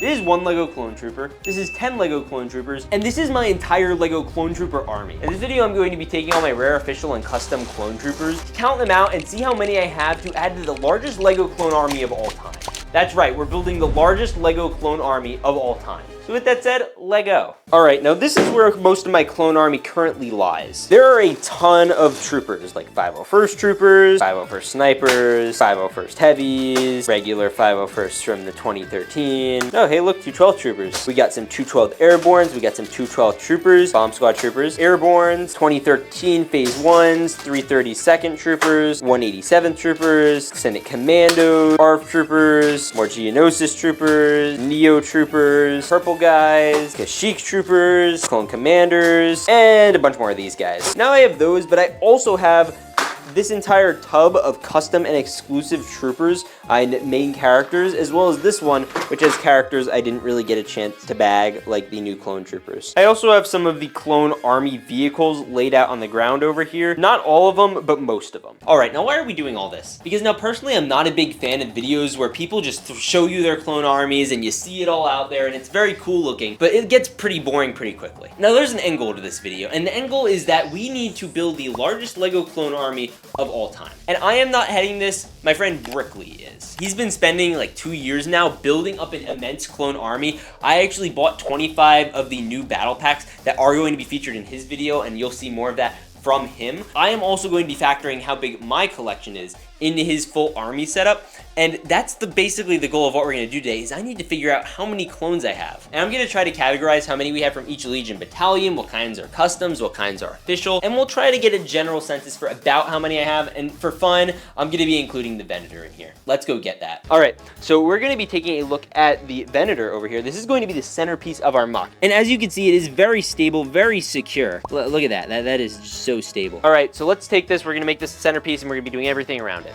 This is 1 Lego Clone Trooper, this is 10 Lego Clone Troopers, and this is my entire Lego Clone Trooper army. In this video, I'm going to be taking all my rare, official, and custom Clone Troopers, count them out, and see how many I have to add to the largest Lego Clone army of all time. That's right, we're building the largest Lego Clone army of all time. So with that said, Lego. All right, now this is where most of my clone army currently lies. There are a ton of troopers, like 501st troopers, 501st snipers, 501st heavies, regular 501st from the 2013. Oh, hey, look, 212 troopers. We got some 212 airbornes, we got some 212 troopers, bomb squad troopers, airbornes, 2013 phase 1s, 332nd troopers, 187th troopers, Senate commandos, ARF troopers, more Geonosis troopers, Neo troopers, purple guys, Kashyyyk troopers, clone commanders, and a bunch more of these guys. Now I have those, but I also have this entire tub of custom and exclusive troopers and main characters, as well as this one, which has characters I didn't really get a chance to bag, like the new clone troopers. I also have some of the clone army vehicles laid out on the ground over here. Not all of them, but most of them. All right, now why are we doing all this? Because now personally, I'm not a big fan of videos where people just show you their clone armies and you see it all out there and it's very cool looking, but it gets pretty boring pretty quickly. Now there's an end goal to this video, and the end goal is that we need to build the largest Lego clone army of all time. And I am not heading this, my friend Brickley is. He's been spending like 2 years now building up an immense clone army. I actually bought 25 of the new battle packs that are going to be featured in his video, and you'll see more of that from him. I am also going to be factoring how big my collection is into his full army setup, and that's basically the goal of what we're going to do today. Is I need to figure out how many clones I have, and I'm going to try to categorize how many we have from each Legion battalion, what kinds are customs, what kinds are official, and we'll try to get a general census for about how many I have. And for fun, I'm going to be including the Venator in here. Let's go get that. All right, so we're going to be taking a look at the Venator over here. This is going to be the centerpiece of our MOC, and as you can see, it is very stable, very secure. Look at that. That is so stable. All right, so let's take this. We're going to make this a centerpiece, and we're going to be doing everything around it.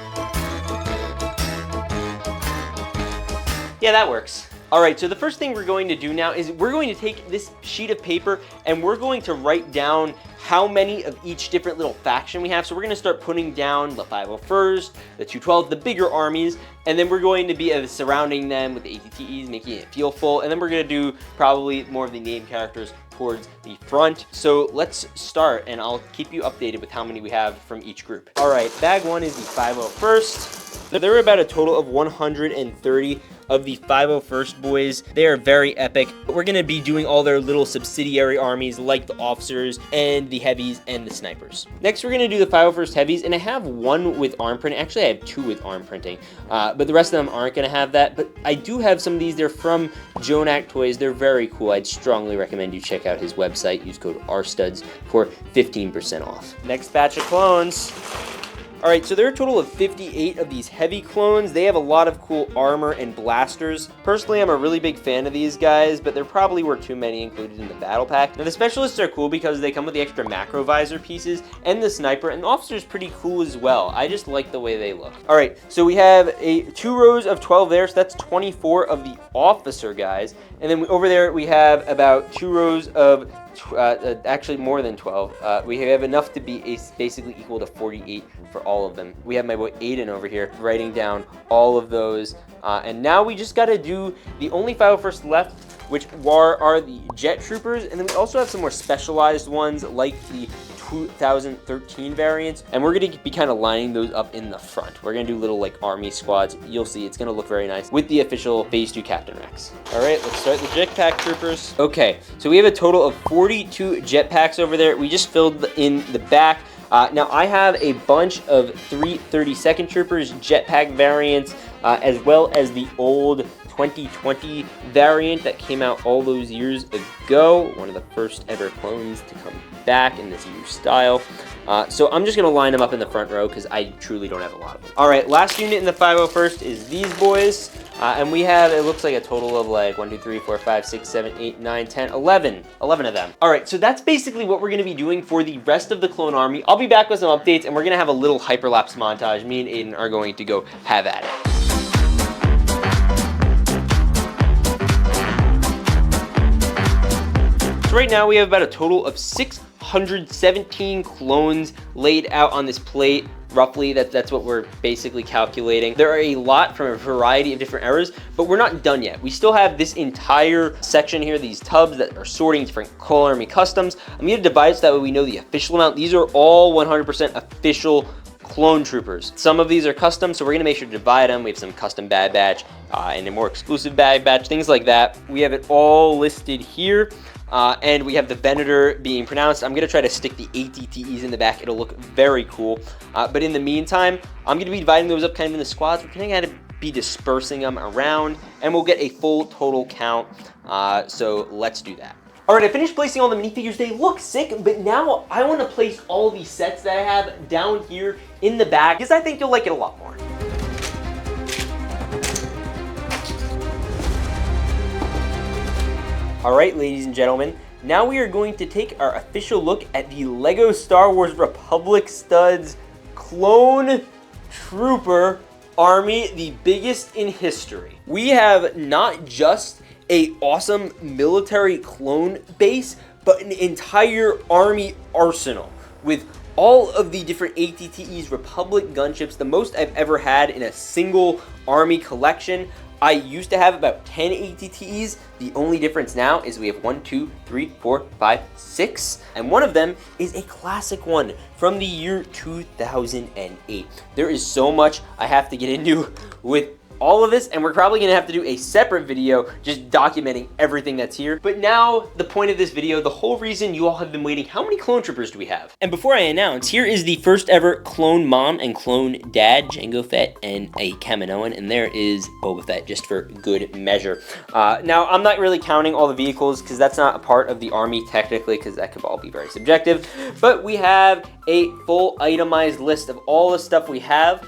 Yeah, that works. All right, so the first thing we're going to do now is we're going to take this sheet of paper and we're going to write down how many of each different little faction we have. So we're going to start putting down the 501st, the 212, the bigger armies, and then we're going to be surrounding them with the ATTEs, making it feel full, and then we're going to do probably more of the name characters towards the front. So let's start, and I'll keep you updated with how many we have from each group. All right, bag one is the 501st. There are about a total of 130 of the 501st boys. They are very epic. We're going to be doing all their little subsidiary armies like the officers and the heavies and the snipers. Next, we're going to do the 501st heavies, and I have one with arm printing. Actually, I have two with arm printing, but the rest of them aren't going to have that. But I do have some of these. They're from Jonak Toys. They're very cool. I'd strongly recommend you check out his website. Use code RSTUDS for 15% off. Next batch of clones. All right, so there are a total of 58 of these heavy clones. They have a lot of cool armor and blasters. Personally, I'm a really big fan of these guys, but there probably were too many included in the battle pack. Now, the specialists are cool because they come with the extra macro visor pieces, and the sniper, and the officer's pretty cool as well. I just like the way they look. All right, so we have 2 rows of 12 there, so that's 24 of the officer guys. And then over there, we have about 2 rows of actually more than 12. We have enough to be basically equal to 48 for all of them. We have my boy Aiden over here writing down all of those. And now we just got to do the only 501st left, which are the jet troopers. And then we also have some more specialized ones like the 2013 variants, and we're going to be kind of lining those up in the front. We're going to do little like army squads. You'll see it's going to look very nice with the official phase 2 Captain Rex. All right, let's start the jetpack troopers. Okay, so we have a total of 42 jetpacks over there. We just filled in the back. Now I have a bunch of 332nd troopers jetpack variants, as well as the old 2020 variant that came out all those years ago. One of the first ever clones to come back in this new style. So I'm just going to line them up in the front row because I truly don't have a lot of them. All right, last unit in the 501st is these boys. And we have, it looks like a total of like 1, 2, 3, 4, 5, 6, 7, 8, 9, 10, 11 of them. All right, so that's basically what we're going to be doing for the rest of the clone army. I'll be back with some updates, and we're going to have a little hyperlapse montage. Me and Aiden are going to go have at it. So right now we have about a total of 617 clones laid out on this plate. roughly. That's what we're basically calculating. There are a lot from a variety of different eras, but we're not done yet. We still have this entire section here, these tubs that are sorting different Clone Army customs. I'm going to divide it so that way we know the official amount. These are all 100% official clone troopers. Some of these are custom, so we're gonna make sure to divide them. We have some custom Bad Batch and a more exclusive Bad Batch, things like that. We have it all listed here. And we have the Venator being pronounced. I'm gonna try to stick the ATTEs in the back. It'll look very cool. But in the meantime, I'm gonna be dividing those up kind of in the squads. We're gonna be dispersing them around, and we'll get a full total count. So let's do that. All right, I finished placing all the minifigures. They look sick, but now I want to place all these sets that I have down here in the back because I think you'll like it a lot more. All right, ladies and gentlemen, now we are going to take our official look at the LEGO Star Wars Republic Studs Clone Trooper Army, the biggest in history. We have not just an awesome military clone base, but an entire army arsenal with all of the different ATTEs, Republic gunships, the most I've ever had in a single army collection. I used to have about 10 ATTEs. The only difference now is we have 1, 2, 3, 4, 5, 6, and one of them is a classic one from the year 2008. There is so much I have to get into with all of this, and we're probably gonna have to do a separate video just documenting everything that's here. But now, the point of this video, the whole reason you all have been waiting, how many clone troopers do we have? And before I announce, here is the first ever clone mom and clone dad, Jango Fett and a Kaminoan, and there is Boba Fett, just for good measure. Now, I'm not really counting all the vehicles because that's not a part of the army technically, because that could all be very subjective, but we have a full itemized list of all the stuff we have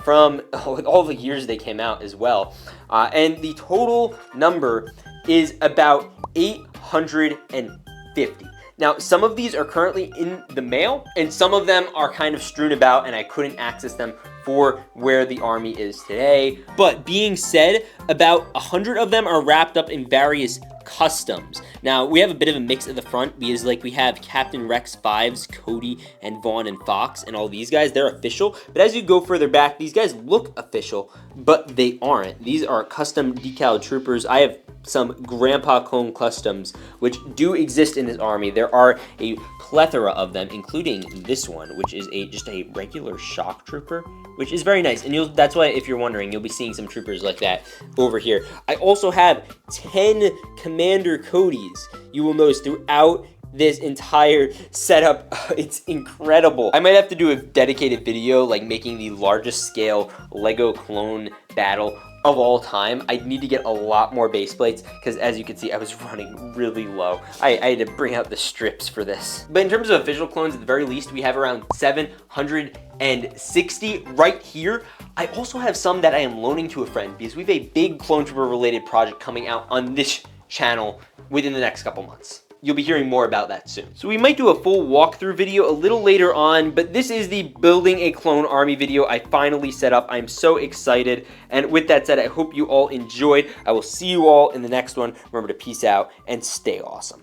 from all the years they came out as well. And the total number is about 850. Now, some of these are currently in the mail, and some of them are kind of strewn about, and I couldn't access them for where the army is today. But being said, about 100 of them are wrapped up in various customs. Now, we have a bit of a mix at the front because like we have Captain Rex 5s, Cody and Vaughn and Fox, and all these guys, they're official. But as you go further back, these guys look official, but they aren't. These are custom decal troopers. I have some Grandpa Clone customs, which do exist in this army. There are a plethora of them, including this one, which is just a regular shock trooper, which is very nice. And that's why, if you're wondering, you'll be seeing some troopers like that over here. I also have 10 Commander Codys. You will notice throughout this entire setup. It's incredible. I might have to do a dedicated video, like making the largest scale Lego clone battle of all time. I need to get a lot more base plates because, as you can see, I was running really low. I had to bring out the strips for this. But in terms of official clones, at the very least, we have around 760 right here. I also have some that I am loaning to a friend because we have a big clone trooper related project coming out on this channel within the next couple months. You'll be hearing more about that soon. So we might do a full walkthrough video a little later on, but this is the building a clone army video I finally set up. I'm so excited. And with that said, I hope you all enjoyed. I will see you all in the next one. Remember to peace out and stay awesome.